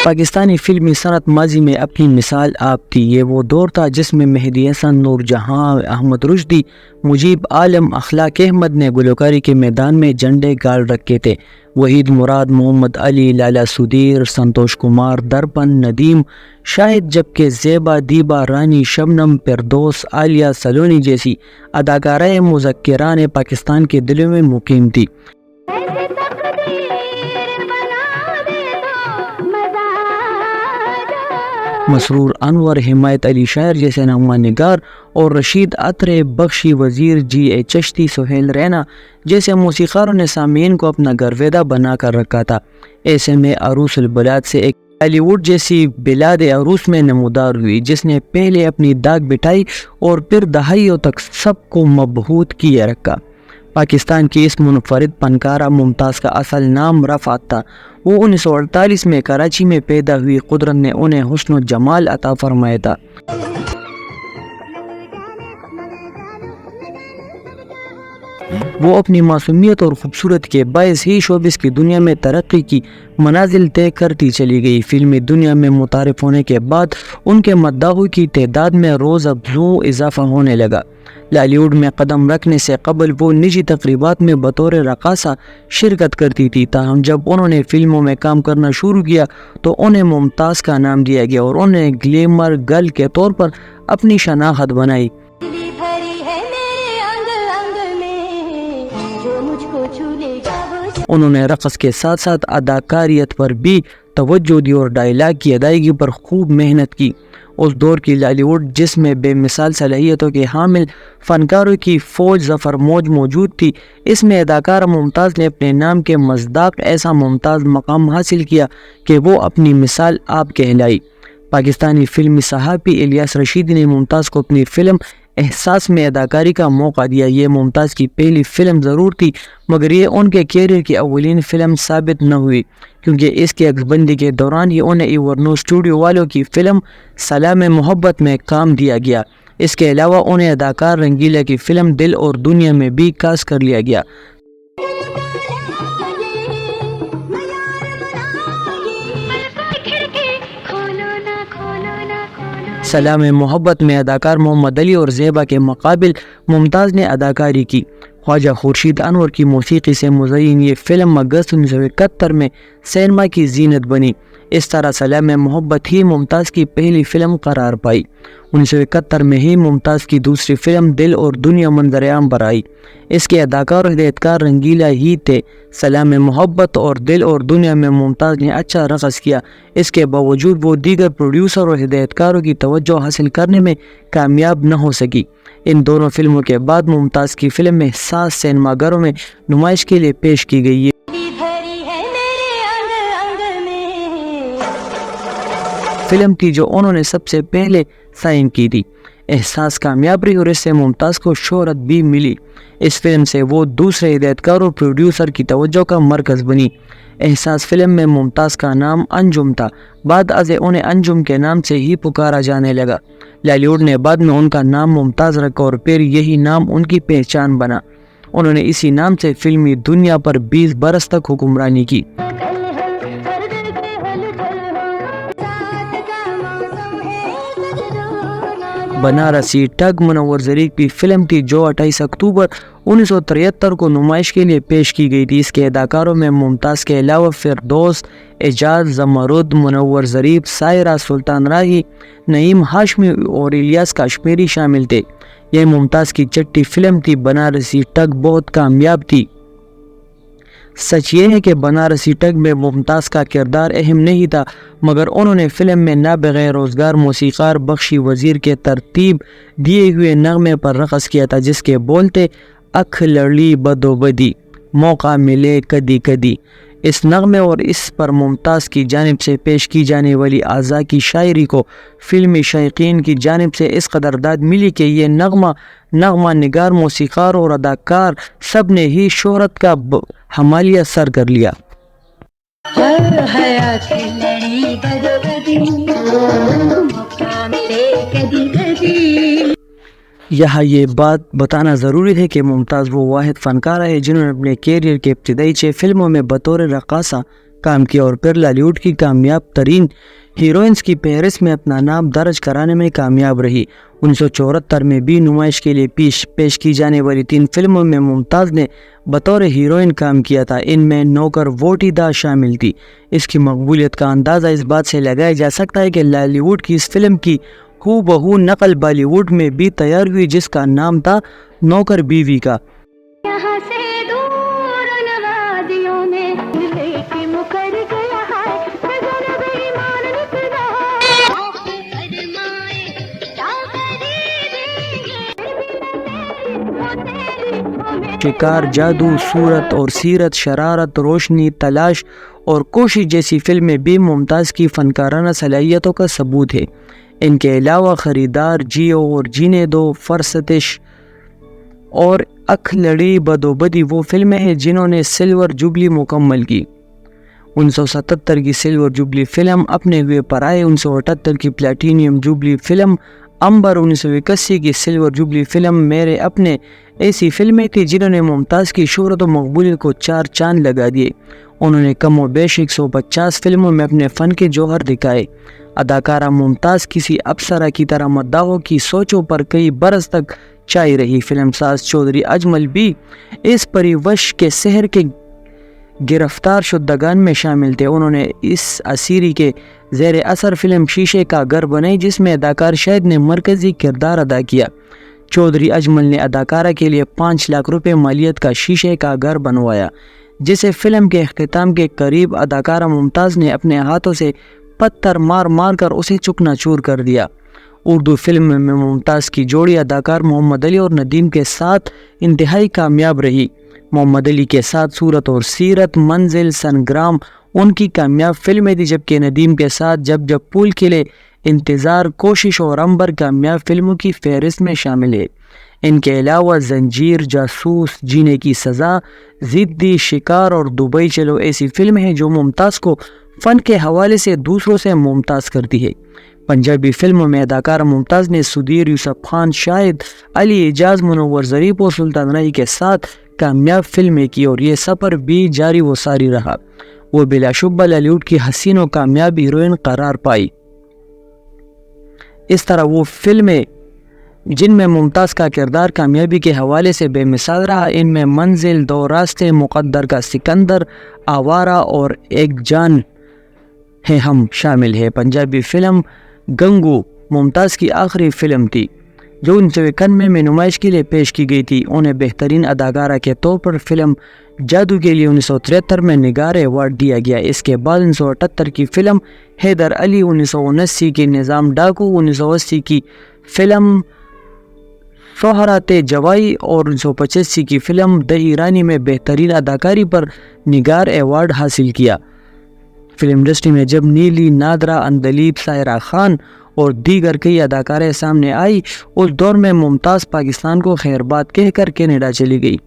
پاکستانی فلمی صنعت ماضی میں اپنی مثال آپ تھی۔ یہ وہ دور تھا جس میں مہدی حسن، نور جہاں، احمد رشدی، مجیب عالم، اخلاق احمد نے گلوکاری کے میدان میں جھنڈے گاڑ رکھے تھے۔ وحید مراد، محمد علی، لالا سدیر، سنتوش کمار، درپن، ندیم، شاہد، جبکہ زیبا، دیبا، رانی، شبنم، فردوس، عالیہ سلونی جیسی اداکارائیں مذکران پاکستان کے دلوں میں مقیم تھی۔ مسرور انور، حمایت علی شاعر جیسے نغمہ نگار اور رشید عطرے، بخشی وزیر، جی اے چشتی، سہیل رینا جیسے موسیقاروں نے سامعین کو اپنا گرویدہ بنا کر رکھا تھا۔ ایسے میں عروس البلاد سے ایک بالی ووڈ جیسی بلاد عروس میں نمودار ہوئی، جس نے پہلے اپنی داغ بٹھائی اور پھر دہائیوں تک سب کو مبہوت کیے رکھا۔ پاکستان کی اس منفرد فنکارہ ممتاز کا اصل نام رفعت تھا۔ وہ 1948 میں کراچی میں پیدا ہوئی۔ قدرت نے انہیں حسن و جمال عطا فرمایا تھا۔ وہ اپنی معصومیت اور خوبصورت کے باعث ہی شوبز کی دنیا میں ترقی کی منازل طے کرتی چلی گئی۔ فلمی دنیا میں متعارف ہونے کے بعد ان کے مداحوں کی تعداد میں روز افزوں اضافہ ہونے لگا۔ لالی ووڈ میں قدم رکھنے سے قبل وہ نجی تقریبات میں بطور رقاصہ شرکت کرتی تھی، تاہم جب انہوں نے فلموں میں کام کرنا شروع کیا تو انہیں ممتاز کا نام دیا گیا اور انہیں گلیمر گرل کے طور پر اپنی شناخت بنائی۔ انہوں نے رقص کے ساتھ ساتھ اداکاریت پر بھی توجہ دی اور ڈائیلاگ کی ادائیگی پر خوب محنت کی۔ اس دور کی لالی ووڈ جس میں بے مثال صلاحیتوں کے حامل فنکاروں کی فوج ظفر موج موجود تھی، اس میں اداکارہ ممتاز نے اپنے نام کے مصداق ایسا ممتاز مقام حاصل کیا کہ وہ اپنی مثال آپ کہلائی۔ پاکستانی فلمی صحافی الیاس رشیدی نے ممتاز کو اپنی فلم احساس میں اداکاری کا موقع دیا۔ یہ ممتاز کی پہلی فلم ضرور تھی، مگر یہ ان کے کیریئر کی اولین فلم ثابت نہ ہوئی، کیونکہ اس کی عکس بندی کے دوران ہی انہیں ایورنو اسٹوڈیو والوں کی فلم سلام محبت میں کام دیا گیا۔ اس کے علاوہ انہیں اداکار رنگیلا کی فلم دل اور دنیا میں بھی کاسٹ کر لیا گیا۔ سلام محبت میں اداکار محمد علی اور زیبا کے مقابل ممتاز نے اداکاری کی۔ خواجہ خورشید انور کی موسیقی سے مزین یہ فلم اگست 1971 میں سینما کی زینت بنی۔ اس طرح سلام محبت ہی ممتاز کی پہلی فلم قرار پائی۔ 1971 میں ہی ممتاز کی دوسری فلم دل اور دنیا منظر عام پر آئی۔ اس کے اداکار اور ہدایتکار رنگیلا ہی تھے۔ سلام محبت اور دل اور دنیا میں ممتاز نے اچھا رقص کیا، اس کے باوجود وہ دیگر پروڈیوسر اور ہدایتکاروں کی توجہ حاصل کرنے میں کامیاب نہ ہو سکی۔ ان دونوں فلموں کے بعد ممتاز کی فلم احساس سینما گھروں میں نمائش کے لیے پیش کی گئی۔ فلم تھی جو انہوں نے سب سے پہلے سائن کی تھی۔ احساس کامیاب رہی اور اس سے ممتاز کو شہرت بھی ملی۔ اس فلم سے وہ دوسرے ہدایتکار اور پروڈیوسر کی توجہ کا مرکز بنی۔ احساس فلم میں ممتاز کا نام انجم تھا، بعد ازیں انہیں انجم کے نام سے ہی پکارا جانے لگا۔ لالی ووڈ نے بعد میں ان کا نام ممتاز رکھا اور پھر یہی نام ان کی پہچان بنا۔ انہوں نے اسی نام سے فلمی دنیا پر 20 برس تک حکمرانی کی۔ بنارسی ٹگ منور ظریف کی فلم تھی جو 28 اکتوبر 1973 کو نمائش کے لیے پیش کی گئی تھی۔ اس کے اداکاروں میں ممتاز کے علاوہ فردوس، اعجاز، زمرد، منور ظریف، سائرہ، سلطان راہی، نعیم ہاشمی اور الیاس کشمیری شامل تھے۔ یہ ممتاز کی چھٹی فلم تھی۔ بنارسی ٹگ بہت کامیاب تھی۔ سچ یہ ہے کہ بنارسی ٹگ میں ممتاز کا کردار اہم نہیں تھا، مگر انہوں نے فلم میں نابغہ روزگار موسیقار بخشی وزیر کے ترتیب دیے ہوئے نغمے پر رقص کیا تھا، جس کے بول تھے اکھ لڑی بدو بدی موقع ملے کدی کدی۔ اس نغمے اور اس پر ممتاز کی جانب سے پیش کی جانے والی اعضاء کی شاعری کو فلمی شائقین کی جانب سے اس قدر داد ملی کہ یہ نغمہ نگار، موسیقار اور اداکار سب نے ہی شہرت کا حمالیہ سر کر لیا۔ یہاں یہ بات بتانا ضروری ہے کہ ممتاز وہ واحد فنکارہ ہے جنہوں نے اپنے کیریئر کے ابتدائی 6 فلموں میں بطور رقاصہ کام کیا اور پھر بالی ووڈ کی کامیاب ترین ہیروئنز کی فہرست میں اپنا نام درج کرانے میں کامیاب رہی۔ 1974 میں بھی نمائش کے لیے پیش کی جانے والی 3 فلموں میں ممتاز نے بطور ہیروئن کام کیا تھا۔ ان میں نوکر ووٹی دا شامل تھی۔ اس کی مقبولیت کا اندازہ اس بات سے لگایا جا سکتا ہے کہ بالی ووڈ کی اس فلم کی ہو بہو نقل بالی ووڈ میں بھی تیار ہوئی، جس کا نام تھا نوکر بیوی کا۔ شکار، جادو، صورت اور سیرت، شرارت، روشنی، تلاش اور کوشش جیسی فلمیں بھی ممتاز کی فنکارانہ صلاحیتوں کا ثبوت ہے۔ ان کے علاوہ خریدار، جیو اور جینے دو، فرستش اور اکھ لڑی بدوبدی وہ فلمیں ہیں جنہوں نے سلور جوبلی مکمل کی۔ 1977 کی سلور جوبلی فلم اپنے ہوئے پر آئے، 1978 کی پلیٹینیم جوبلی فلم امبر، 1981 کی سلور جوبلی فلم میرے اپنے ایسی فلمیں تھی جنہوں نے ممتاز کی شہرت و مقبولیت کو 4 چاند لگا دیے۔ انہوں نے کم و بیش 150 فلموں میں اپنے فن کے جوہر دکھائے۔ اداکارہ ممتاز کسی اپسرا کی طرح مداحوں کی سوچوں پر کئی برس تک چھائی رہی۔ فلم ساز چودھری اجمل بھی اس پریوش کے سحر کے گرفتار شدگان میں شامل تھے۔ انہوں نے اس اسیری کے زیر اثر فلم شیشے کا گھر بنائی، جس میں اداکار شاہد نے مرکزی کردار ادا کیا۔ چودھری اجمل نے اداکارہ کے لیے 5 لاکھ روپے مالیت کا شیشے کا گھر بنوایا، جسے فلم کے اختتام کے قریب اداکارہ ممتاز نے اپنے ہاتھوں سے پتھر مار مار کر اسے چکنا چور کر دیا۔ اردو فلم میں ممتاز کی جوڑی اداکار محمد علی اور ندیم کے ساتھ انتہائی کامیاب رہی۔ محمد علی کے ساتھ صورت اور سیرت، منزل، سنگرام ان کی کامیاب فلمیں تھی، جبکہ ندیم کے ساتھ جب جب پھول کھلے، انتظار، کوشش اور امبر کامیاب فلموں کی فہرست میں شامل ہے۔ ان کے علاوہ زنجیر، جاسوس، جینے کی سزا، ضدی، شکار اور دبئی چلو ایسی فلمیں ہیں جو ممتاز کو فن کے حوالے سے دوسروں سے ممتاز کرتی ہے۔ پنجابی فلموں میں اداکارہ ممتاز نے سدھیر، یوسف خان، شاہد علی، اعجاز، منور ظریف اور سلطان رائی کے ساتھ کامیاب فلمیں کی اور یہ سفر بھی جاری و ساری رہا۔ وہ بلا شبہ بالی ووڈ کی حسین و کامیاب ہیروئن قرار پائی۔ اس طرح وہ فلمیں جن میں ممتاز کا کردار کامیابی کے حوالے سے بے مثال رہا، ان میں منزل، 2 راستے، مقدر کا سکندر، آوارہ اور ایک جان ہے ہم شامل ہے۔ پنجابی فلم گنگو ممتاز کی آخری فلم تھی جو 1991 میں نمائش کے لیے پیش کی گئی تھی۔ انہیں بہترین اداکارہ کے طور پر فلم جادو کے لیے 1973 میں نگار ایوارڈ دیا گیا۔ اس کے بعد 1978 کی فلم حیدر علی، 1979 کی نظام ڈاکو، 1980 کی فلم سہرات جوائی اور 1985 کی فلم دہی رانی میں بہترین اداکاری پر نگار ایوارڈ حاصل کیا۔ فلم انڈسٹری میں جب نیلی، نادرہ، اندلیب، سائرہ خان اور دیگر کئی اداکاریں سامنے آئی، اس دور میں ممتاز پاکستان کو خیر بات کہہ کر کینیڈا چلی گئی۔